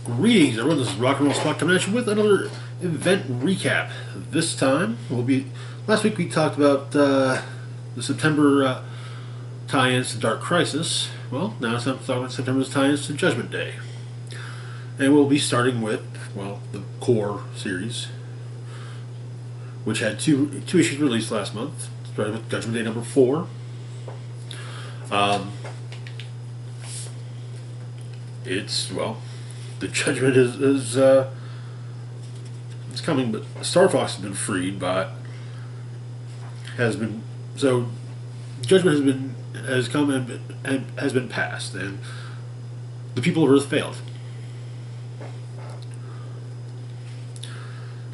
Greetings, everyone. This is Rock and Roll Spot coming at you with another event recap. This time will be. Last week we talked about the September tie-ins to Dark Crisis. Well, now it's time to talk about September's tie-ins to Judgment Day, and we'll be starting with the core series, which had two issues released last month. Starting with Judgment Day number 4. The judgment is it's coming, but Star Fox has been freed, but judgment has come and has been passed, and the people of Earth failed.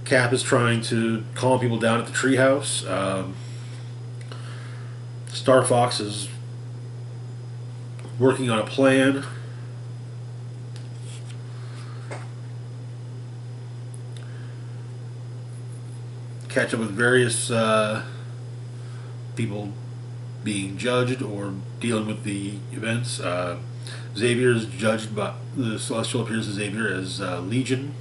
Cap is trying to calm people down at the treehouse. Star Fox is working on a plan. Catch up with various people being judged or dealing with the events. Xavier is judged by the Celestial appears as Xavier as Legion.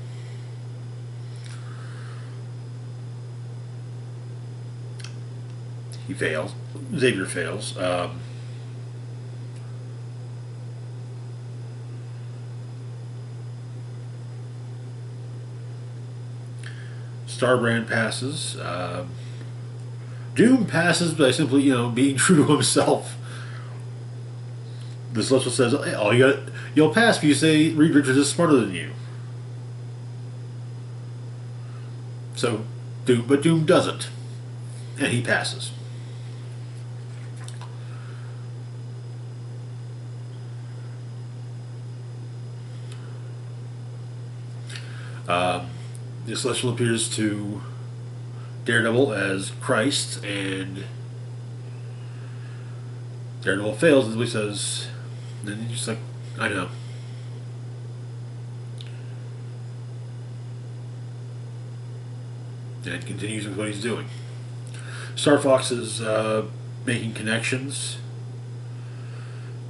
He fails. Xavier fails. Starbrand passes. Doom passes by simply, being true to himself. The Celestial says, "Oh, you'll pass if you say Reed Richards is smarter than you." But Doom doesn't, and he passes. The Celestial appears to Daredevil as Christ, and Daredevil fails, as he says. Then he's just like, "I know." And continues with what he's doing. Star Fox is making connections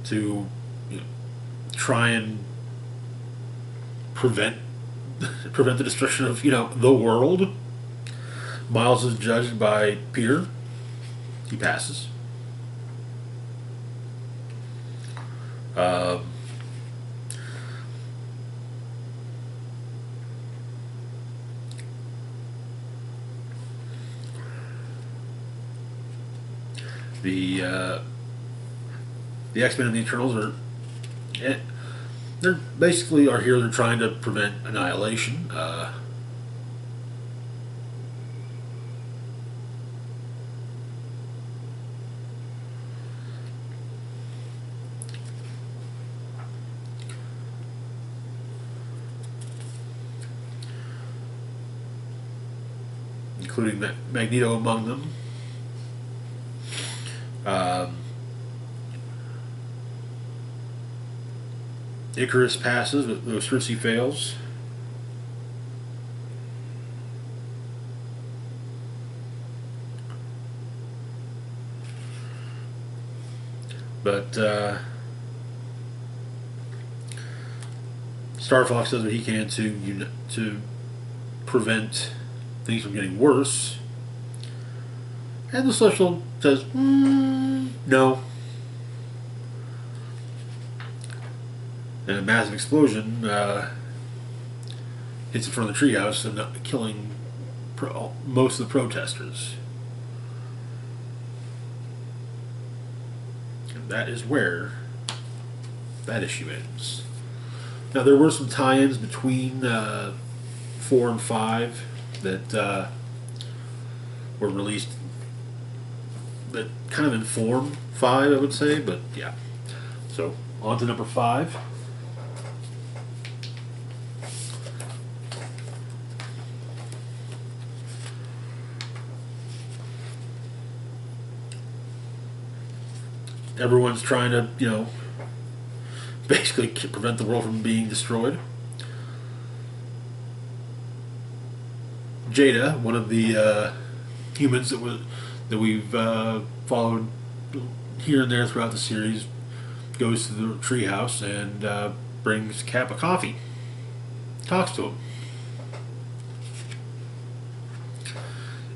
to try and prevent the destruction of the world. Miles is judged by Peter. He passes. The X-Men and the Eternals are they're basically are here. They're trying to prevent annihilation. Including Magneto among them. Icarus passes, but Cersei fails. But Star Fox does what he can to prevent things from getting worse. And the Celestial says, no. And a massive explosion hits in front of the treehouse and killing most of the protesters. And that is where that issue ends. Now, there were some tie-ins between 4 and 5 that were released that kind of inform 5, I would say, but yeah. So, on to number 5. Everyone's trying to, basically prevent the world from being destroyed. Jada, one of the humans that we've followed here and there throughout the series, goes to the treehouse and brings Cap a coffee. talks to him.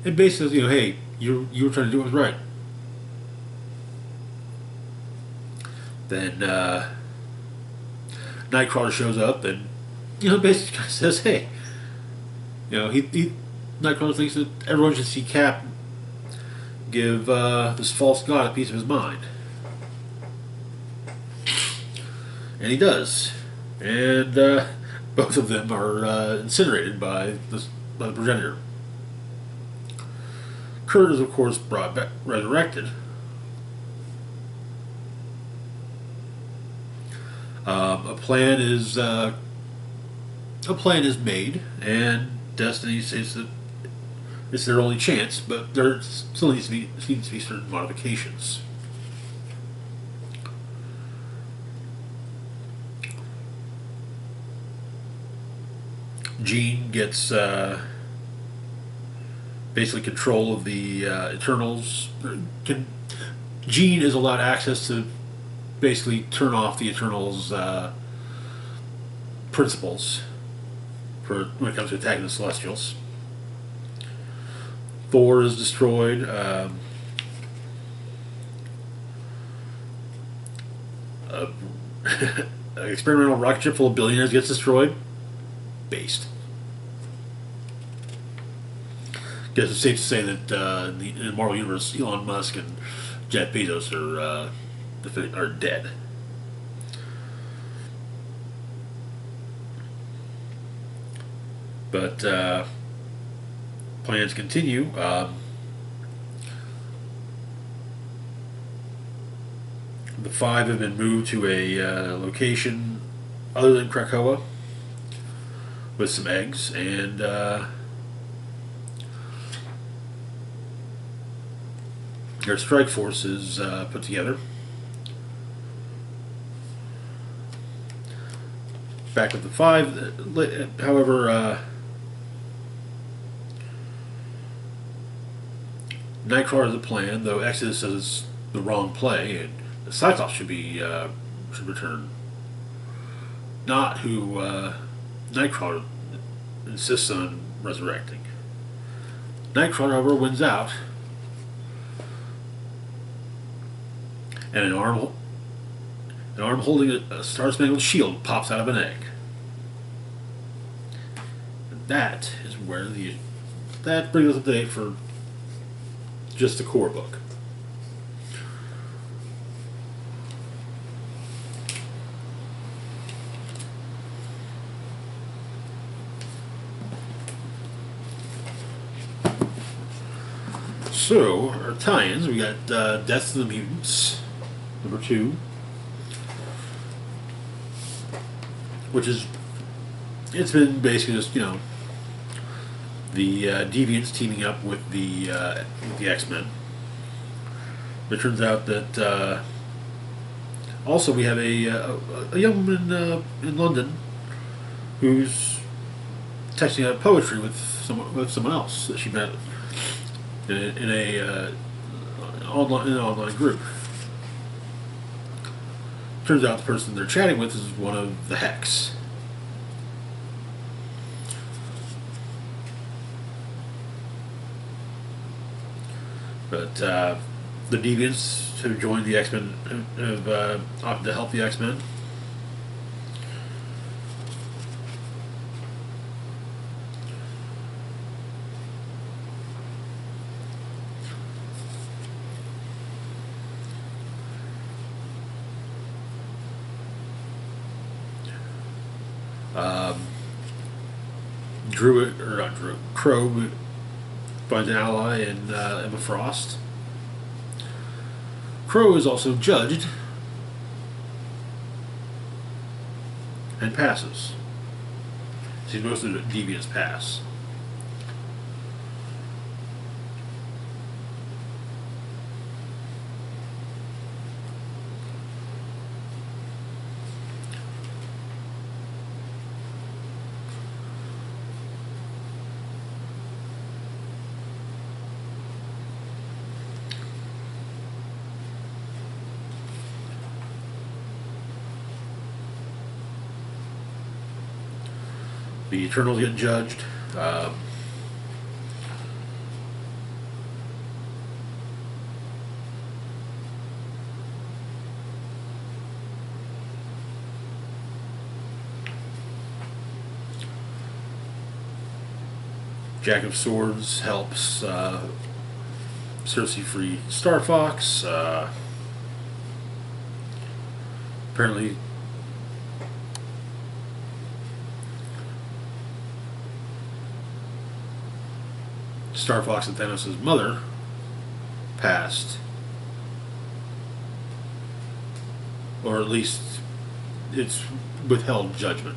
And basically says, hey, you were trying to do what was right. Then Nightcrawler shows up and basically says, hey, he Nightcrawler thinks that everyone should see Cap give this false god a piece of his mind. And he does. And both of them are incinerated by the progenitor. Kurt is, of course, brought back, resurrected. A plan is made, and Destiny says that it's their only chance, but there still needs to be certain modifications. Jean gets basically control of the Eternals. Jean is allowed access to basically turn off the Eternals' principles for when it comes to attacking the Celestials. Thor is destroyed. An experimental rocket ship full of billionaires gets destroyed. Based. Guess it's safe to say that in the Marvel Universe, Elon Musk and Jeff Bezos are dead. But plans continue. The five have been moved to a location other than Krakoa with some eggs, and their strike force is put together. Back with the five, however, Nightcrawler has a plan, though Exodus says it's the wrong play, and the Cyclops should return. Not who Nightcrawler insists on resurrecting. Nightcrawler, however, wins out, and an arm holding a star-spangled shield pops out of an egg. And that is where that brings us up to date for just the core book. So, our tie-ins, we got Death of the Mutants, number 2, which is, it's been basically just, the Deviants teaming up with the X-Men. It turns out that also we have a young woman in London who's texting out poetry with someone else that she met in an online group. Turns out the person they're chatting with is one of the Hex. But the Deviants who joined the X-Men have opted to help the X-Men. Crow finds an ally in Emma Frost. Crow is also judged and passes. See, most of the Deviants pass. The Eternals get judged. Jack of Swords helps Cersei free Star Fox. Apparently, Star Fox and Thanos' mother passed, or at least it's withheld judgment.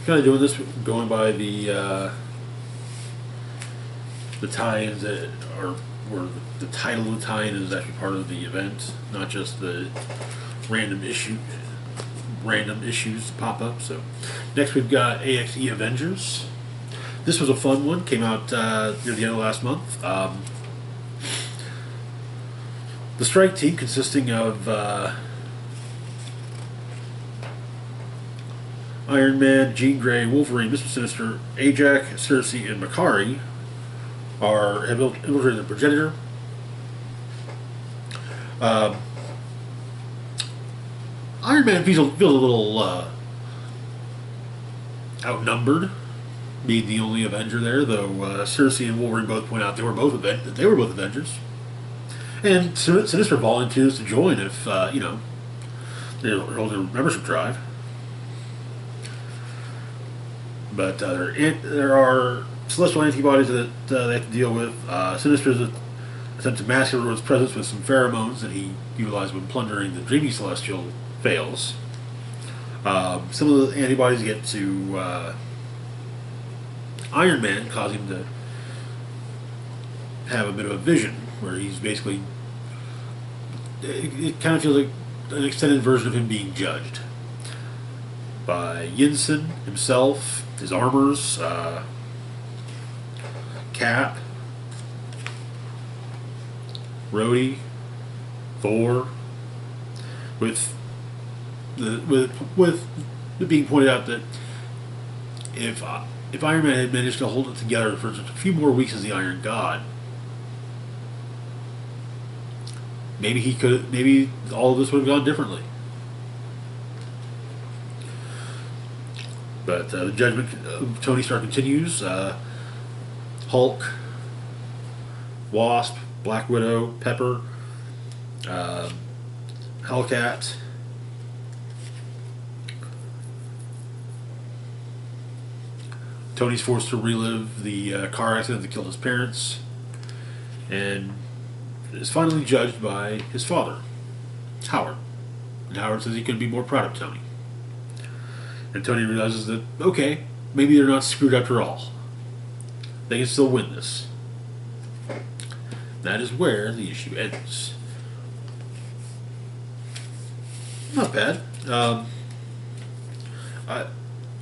Kind of doing this, going by the tie-ins that are, where the title of the tie-in is actually part of the event, not just the random issues pop up. So next we've got AXE Avengers. This was a fun one. Came out near the end of last month. The strike team, consisting of Iron Man, Jean Grey, Wolverine, Mr. Sinister, Ajax, Cersei, and Makari, have infiltrated the Progenitor. Iron Man feels a little outnumbered, being the only Avenger there. Though Cersei and Wolverine both point out they were both Avengers, and Sinister volunteers to join if they're holding a membership drive. But there are celestial antibodies that they have to deal with. Sinister's attempt to mask everyone's presence with some pheromones that he utilized when plundering the Dreamy Celestial fails. Some of the antibodies get to Iron Man, causing him to have a bit of a vision where he's basically... It kind of feels like an extended version of him being judged by Yinsen himself, his armors, Cap, Rhodey, Thor, with it being pointed out that if Iron Man had managed to hold it together for just a few more weeks as the Iron God, maybe all of this would have gone differently. But the judgment of Tony Stark continues. Hulk, Wasp, Black Widow, Pepper, Hellcat, Tony's forced to relive the car accident that killed his parents, and is finally judged by his father, Howard. And Howard says he couldn't be more proud of Tony. And Tony realizes that, okay, maybe they're not screwed after all. They can still win this. That is where the issue ends. Not bad.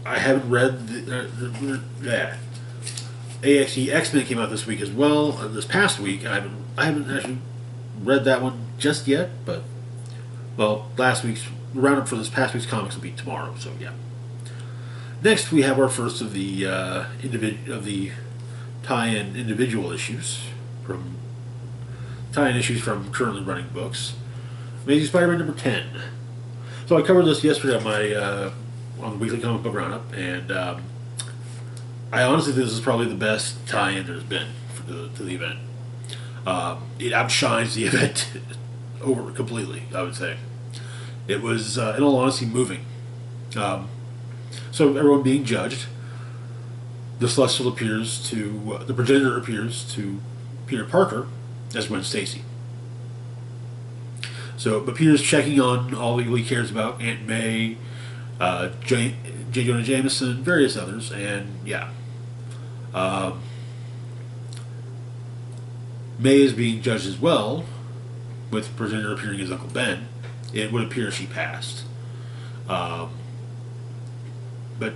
I haven't read AXE XMen came out this week as well. This past week, I haven't actually read that one just yet. But last week's roundup for this past week's comics will be tomorrow. So yeah. Next, we have our first of the tie-in individual issues from currently running books. Amazing Spider-Man number 10. So I covered this yesterday on my on the weekly comic book roundup, and I honestly think this is probably the best tie-in there's been to the event. It outshines the event over completely, I would say. It was, in all honesty, moving. So everyone being judged, the Celestial the Progenitor appears to Peter Parker as Gwen Stacy. But Peter's checking on all he cares about, Aunt May, J. Jonah Jameson, various others, and yeah. May is being judged as well, with Progenitor appearing as Uncle Ben. It would appear she passed. But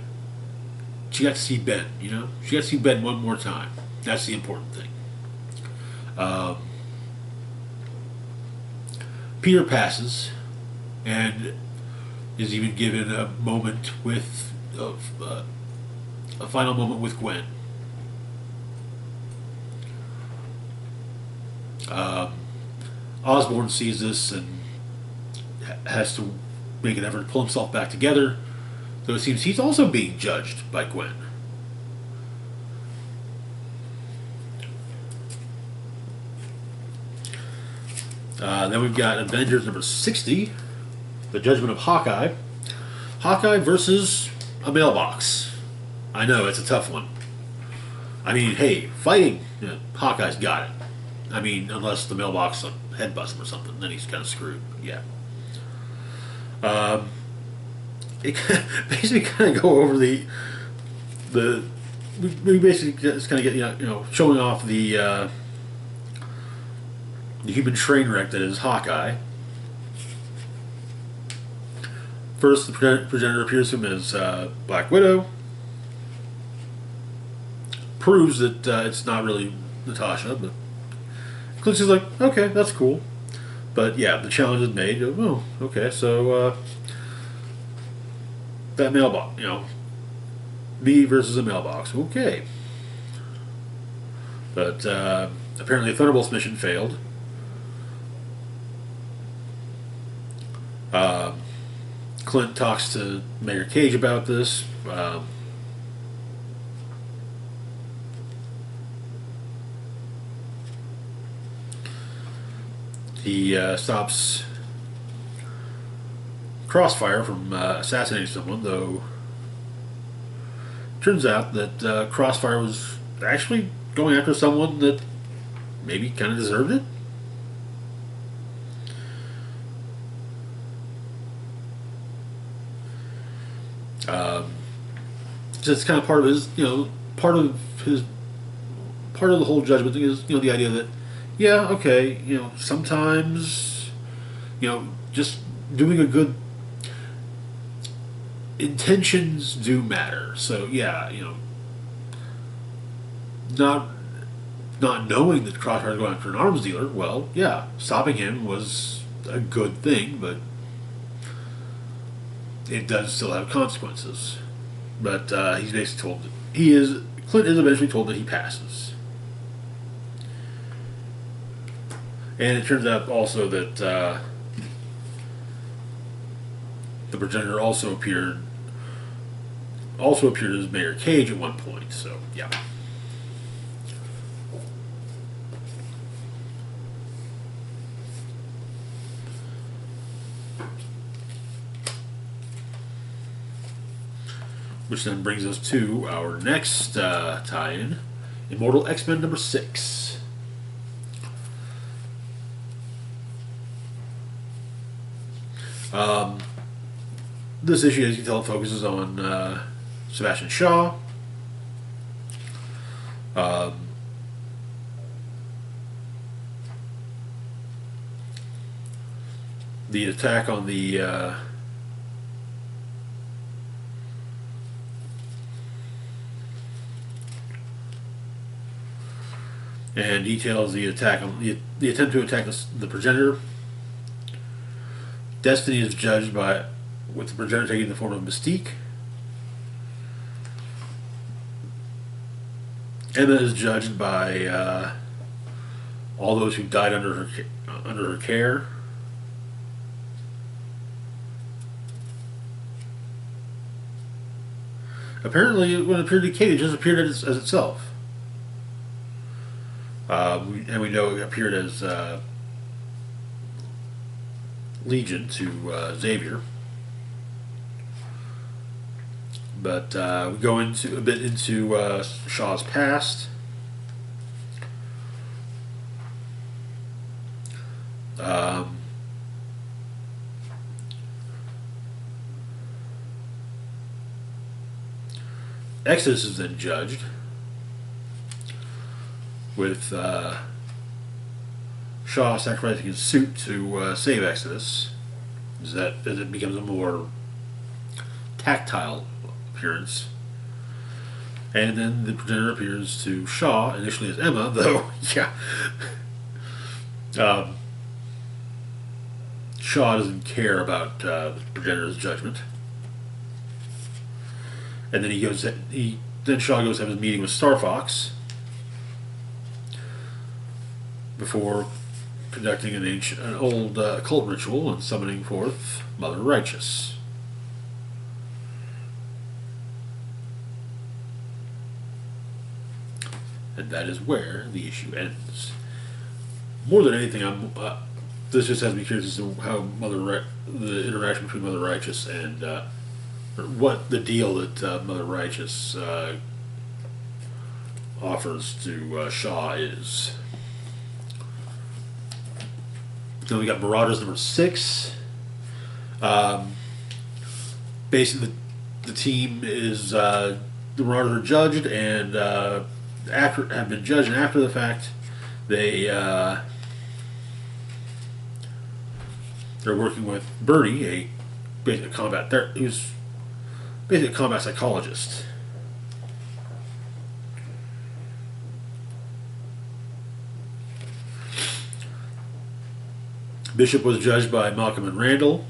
she got to see Ben, She got to see Ben one more time. That's the important thing. Peter passes, and is even given a moment with a final moment with Gwen. Osborn sees this and has to make an effort to pull himself back together, though it seems he's also being judged by Gwen. Then we've got Avengers number 60, The Judgment of Hawkeye. Hawkeye versus a mailbox. I know, it's a tough one. I mean, hey, fighting, Hawkeye's got it. I mean, unless the mailbox headbutts him or something, then he's kind of screwed. Yeah. It basically kind of go over we basically just kind of get showing off the human train wreck that is Hawkeye. First, the progenitor appears to him as Black Widow. Proves that it's not really Natasha, but Clint's just like, okay, that's cool. But yeah, the challenge is made. Oh, okay, so that mailbox, me versus a mailbox, okay. But apparently, a Thunderbolt's mission failed. Clint talks to Mayor Cage about this. He stops Crossfire from assassinating someone, though turns out that Crossfire was actually going after someone that maybe kind of deserved it. It's kind of part of his, part of the whole judgment thing is, the idea that, yeah, okay, sometimes, just doing a good intentions do matter. So yeah, not knowing that Crossfire was going after an arms dealer, well, yeah, stopping him was a good thing, but it does still have consequences. But he's basically told that Clint is eventually told that he passes. And it turns out also that the progenitor also appeared as Mayor Cage at one point. So yeah. Which then brings us to our next tie-in, Immortal XMen number 6. This issue, as you can tell, focuses on Sebastian Shaw. The attack on the and details the attack on the attempt to attack the progenitor. Destiny is judged with the progenitor taking the form of Mystique. Emma is judged by all those who died under her care. Apparently, when it appeared to Kate, it just appeared as itself. And we know it appeared as Legion to Xavier. But we go into a bit into Shaw's past. Exodus is then judged with Shaw sacrificing his suit to save Exodus, as it becomes a more tactile appearance. And then the progenitor appears to Shaw, initially as Emma, though, yeah. Shaw doesn't care about the Progener's judgment. And then then Shaw goes to have his meeting with Star Fox before conducting an old occult ritual and summoning forth Mother Righteous. And that is where the issue ends. More than anything, this just has me curious as to how the interaction between Mother Righteous and what the deal that Mother Righteous offers to Shaw is. Then we got Marauders number 6. Basically, the team is the Marauders are judged, and have been judged, and after the fact, they're working with Bernie, who's basically a combat psychologist. Bishop was judged by Malcolm and Randall,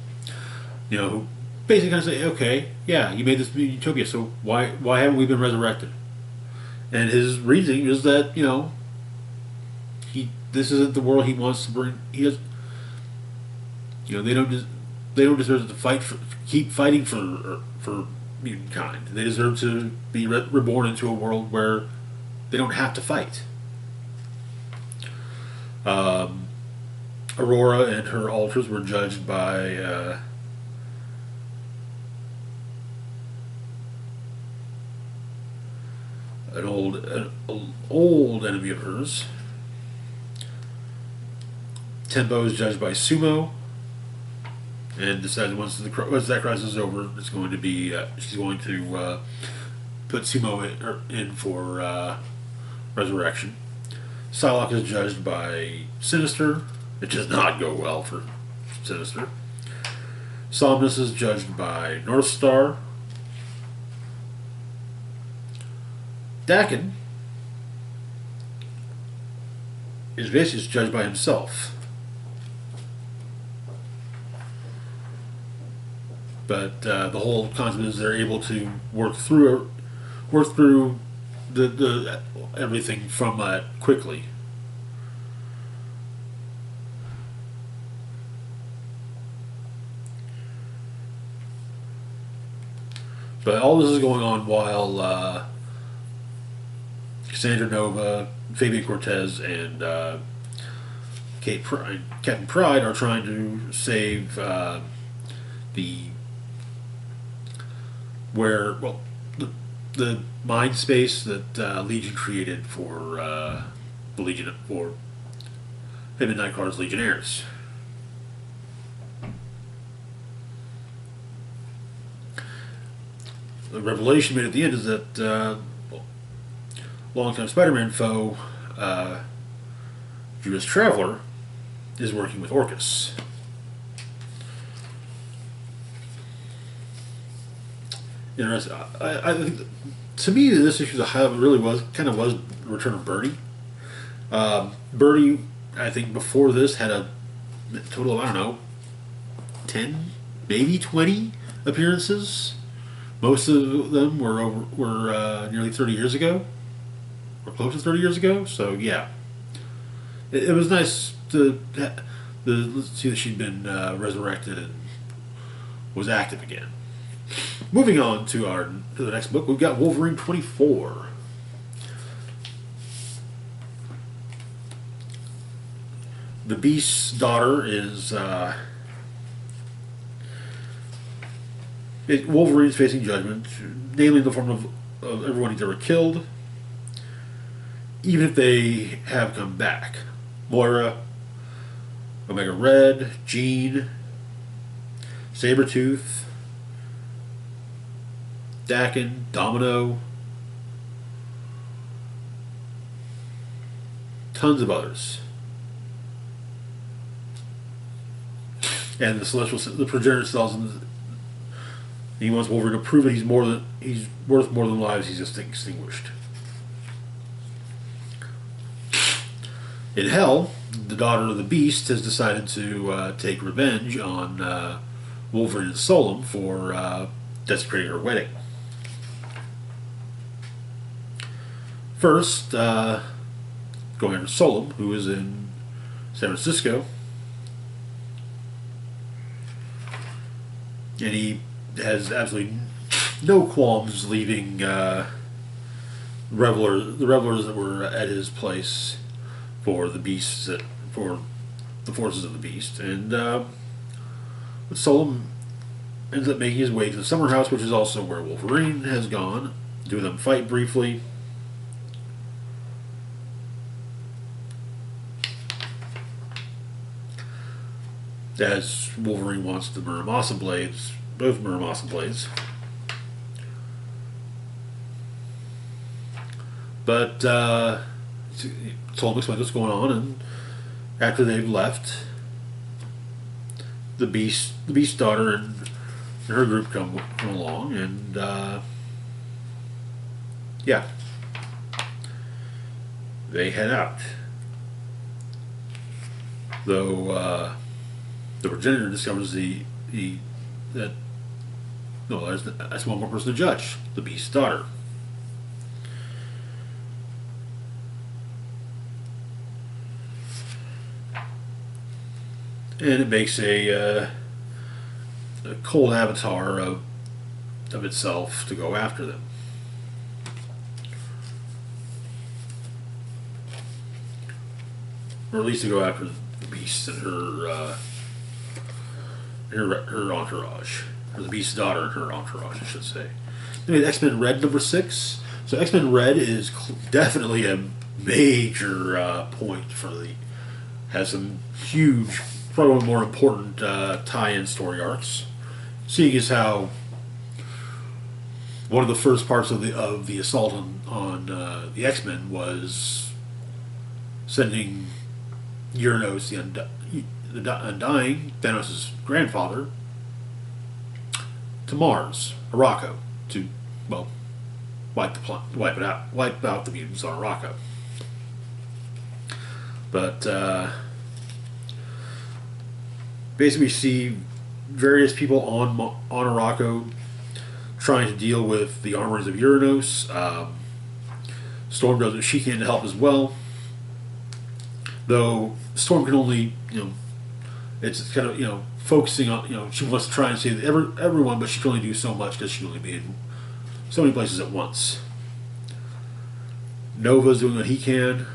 who basically kind of say, okay, yeah, you made this utopia, so why haven't we been resurrected? And his reasoning is that, this isn't the world he wants to bring. He does, they don't deserve to keep fighting for mutant kind. They deserve to be reborn into a world where they don't have to fight. Aurora and her ultras were judged by an old enemy of hers. Tempo is judged by Sumo, and decided once that crisis is over, it's going to be she's going to put Sumo in for resurrection. Psylocke is judged by Sinister. It does not go well for Sinister. Somnus is judged by Northstar. Dakin is basically just judged by himself. But the whole concept is they're able to work through the everything from that quickly. But all this is going on while Cassandra Nova, Fabian Cortez, and Captain Pride are trying to save the mind space that Legion created for the Legion for him and Nightcrawler's Legionnaires. The revelation made at the end is that longtime Spider-Man foe, Judas Traveler, is working with Orcus. Interesting. I think, to me, this issue really was the return of Bernie. Bernie, I think before this had a total of 10, maybe 20 appearances. Most of them were nearly 30 years ago, or close to 30 years ago. So yeah, it was nice to see that she'd been resurrected and was active again. Moving on to the next book, we've got Wolverine 24. The Beast's daughter is Wolverine's facing judgment, namely in the form of everyone he's ever killed, even if they have come back. Moira, Omega Red, Jean, Sabretooth, Dakin, Domino, tons of others. And the Progenitor tells him he wants Wolverine to prove that he's worth more than lives he's just extinguished. In Hell, the daughter of the Beast has decided to take revenge on Wolverine and Solem for desecrating her wedding. First, going after Solem, who is in San Francisco, and he has absolutely no qualms leaving the revelers that were at his place for the beasts, for the forces of the beast, and Solem ends up making his way to the summer house, which is also where Wolverine has gone. Do them fight briefly. As Wolverine wants the Muramasa blades, both Muramasa blades. But Solem explains what's going on, and after they've left, the Beast's daughter and her group come along, and yeah, they head out. Though the progenitor discovers that's one more person to judge, the Beast's daughter. And it makes a cold avatar of itself to go after them. Or at least to go after the Beast and her entourage. Or the Beast's daughter and her entourage, I should say. Anyway, XMen Red number 6. So XMen Red is definitely a major point for has some huge, probably one of the more important tie-in story arcs. Seeing as how one of the first parts of the assault on the X-Men was sending Uranos, the Undying, Thanos' grandfather, to Mars, Arakko, to wipe out the mutants on Arakko. But basically, we see various people on Arakko trying to deal with the armories of Uranos. Storm does what she can to help as well. Though Storm can only, it's kind of, focusing on, she wants to try and save everyone, but she can only do so much because she can only be in so many places at once. Nova's doing what he can.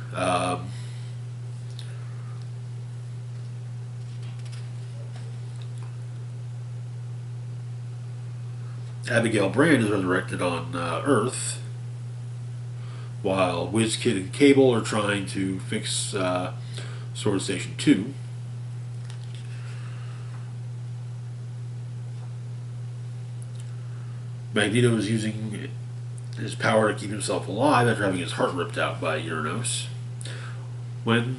Abigail Brand is resurrected on Earth, while WizKid and Cable are trying to fix Sword Station 2. Magneto is using his power to keep himself alive after having his heart ripped out by Uranos, when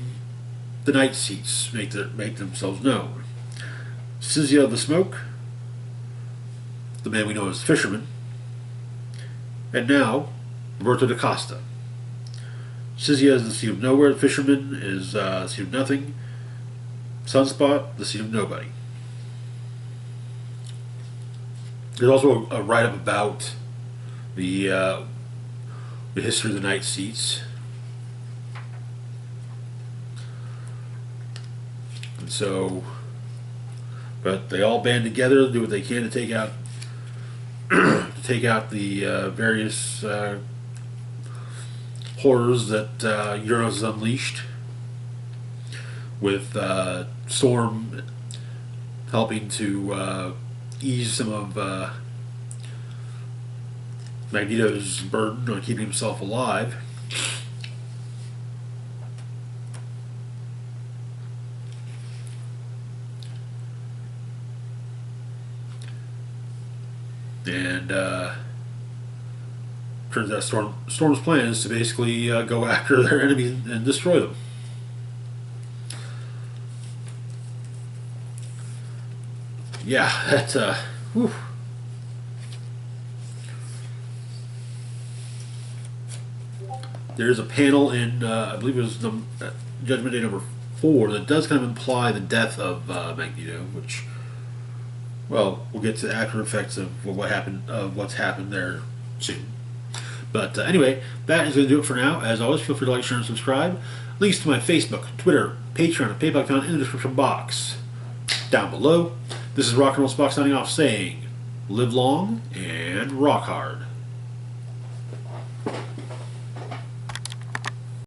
the Night Seats make themselves known. Sizia of the Smoke, the man we know as Fisherman, and now Roberto da Costa. Sizia is the seed of nowhere, Fisherman is the seed of nothing, Sunspot, the seed of nobody. There's also a write-up about the history of the Night Seats. And so, but they all band together, do what they can to take out the various horrors that Uranos has unleashed, with Storm helping to ease some of Magneto's burden on keeping himself alive. And turns out Storm's plan is to basically go after their enemies and destroy them. Yeah, that's whew. There's a panel in I believe it was Judgment Day number 4 that does kind of imply the death of Magneto, which, well, we'll get to the after effects of what's happened there soon. But anyway, that is going to do it for now. As always, feel free to like, share, and subscribe. Links to my Facebook, Twitter, Patreon, and PayPal account in the description box down below. This is Rock and Roll Spock signing off saying, live long and rock hard.